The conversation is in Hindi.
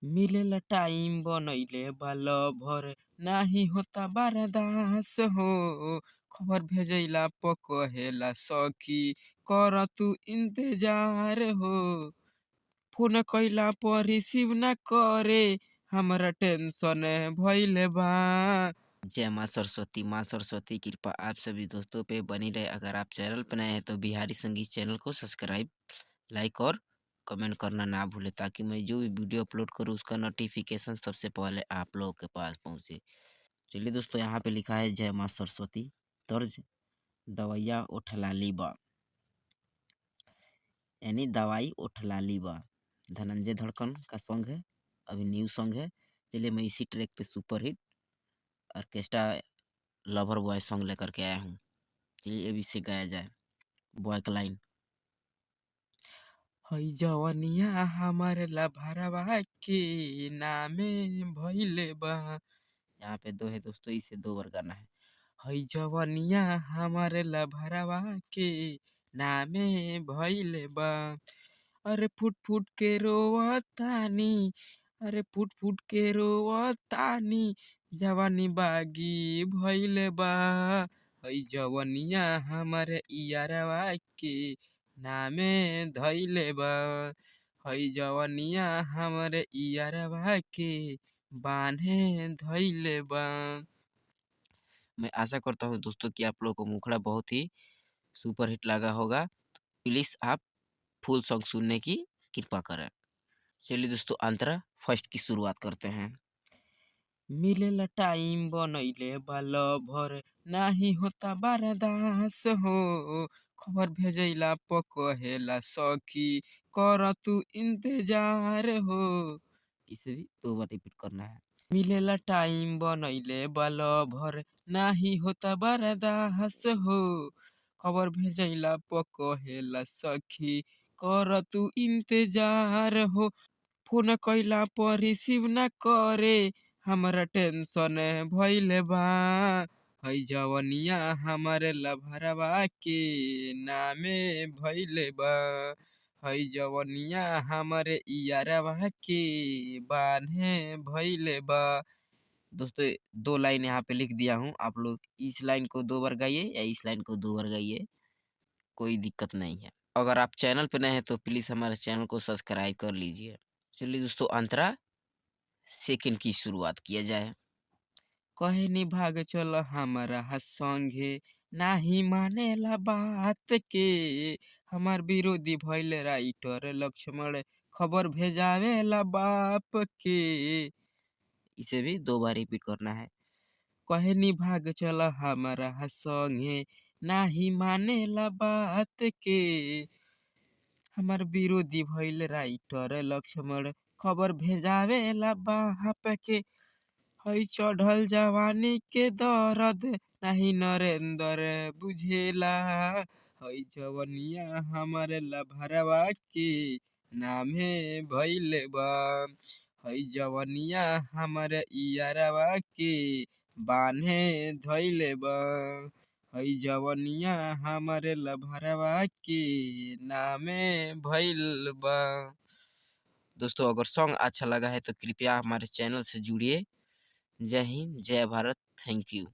मिलेला टाइम बनैले बा लभर नाही होता बर्दास हो। खबर भेजैला प कहेला सखी कर तू इंतजार हो। फोन कइला पर रिसीव ना करे हमरा टेंशन भइले बा। जय माँ सरस्वती कृपा आप सभी दोस्तों पे बनी रहे। अगर आप चैनल पर नए हैं तो बिहारी संगीत चैनल को सब्सक्राइब, लाइक और कमेंट करना ना भूले, ताकि मैं जो भी वीडियो अपलोड करूँ उसका नोटिफिकेशन सबसे पहले आप लोगों के पास पहुँचे। चलिए दोस्तों, यहाँ पे लिखा है जय माँ सरस्वती, तर्ज दवैया उठलाली बा, यानी दवाई उठलाली बा। धनंजय धड़कन का सॉन्ग है, अभी न्यू सॉन्ग है। चलिए मैं इसी ट्रैक पे super hit orchestra lover boy song लेकर के आया हूँ। चलिए अभी से गाया जाए। बॉय का लाइन, हई जवनिया हमारे लभरवा के नामे भइले बा। यहाँ पे दो है दोस्तों, इसे दो बार गाना है। हई जवनिया हमारे लभरवा के नामे भइले बा। अरे फुट फुट के रोवतानी, अरे फुट फुट के रोवतानी, जवानी बागी भइले बा। हई जवनिया हमारे इयारवा के नामे धइले बा। हई जवनिया हमरे इयारवा के बान्हे धइले बा। मैं आशा करता हूँ दोस्तों कि आप लोगों को मुखड़ा बहुत ही सुपर हिट लगा होगा। प्लीज आप फुल सॉन्ग सुनने की कृपा करें। चलिए दोस्तों, अंतरा फर्स्ट की शुरुआत करते हैं। मिलेला टाइम बनैले बा लभर नाही होता बर्दास हो। खबर भेजैला प कहेला सखी कर तू इंतजार हो। इसे भी दो बार रिपीट करना है। मिलेला टाइम बनैले बा लभर नाही होता बर्दास हो। खबर भेजैला प कहेला सखी कर तू इंतजार हो। फोन कइला पर रिसीव ना करे हमरा टेंशन भइले बा। हई जवनिया हमारे लभरवा के नामे भइले बा। हई जवनिया हमारे इयारवा के बान्हे भइले बा। दोस्तों, दो लाइन यहाँ पे लिख दिया हूँ, आप लोग इस लाइन को दो बार गाइए या इस लाइन को दो बार गाइए, कोई दिक्कत नहीं है। अगर आप चैनल पे नए हैं तो प्लीज हमारे चैनल को सब्सक्राइब कर लीजिए। चलिए दोस्तों, अंतरा सेकंड की शुरुआत किया जाए। कहे नी भाग चल हमारा संगे, नाही मानेला बात के। हमार विरोधी भइल राइटर लक्ष्मण, खबर भेजावेला बाप के। इसे भी दो बार रिपीट करना है। कहे नी भाग चल हमारा संगे, नाही मानेला बात के। हमार विरोधी भइल राइटर लक्ष्मण, खबर भेजावेला बाप के। हई चढ़ल जवानी के दर्द नाही नरेंद्र बुझेला। हई जवनिया हमारे लभरवा के नामे भइले बा। हई जवनिया हमारे इयारवा के बान्हे धइले बा। हई जवनिया हमारे लभरवा के नामे भइल बा। दोस्तों, अगर सॉन्ग अच्छा लगा है तो कृपया हमारे चैनल से जुड़िए। जय हिंद, जय भारत, थैंक यू।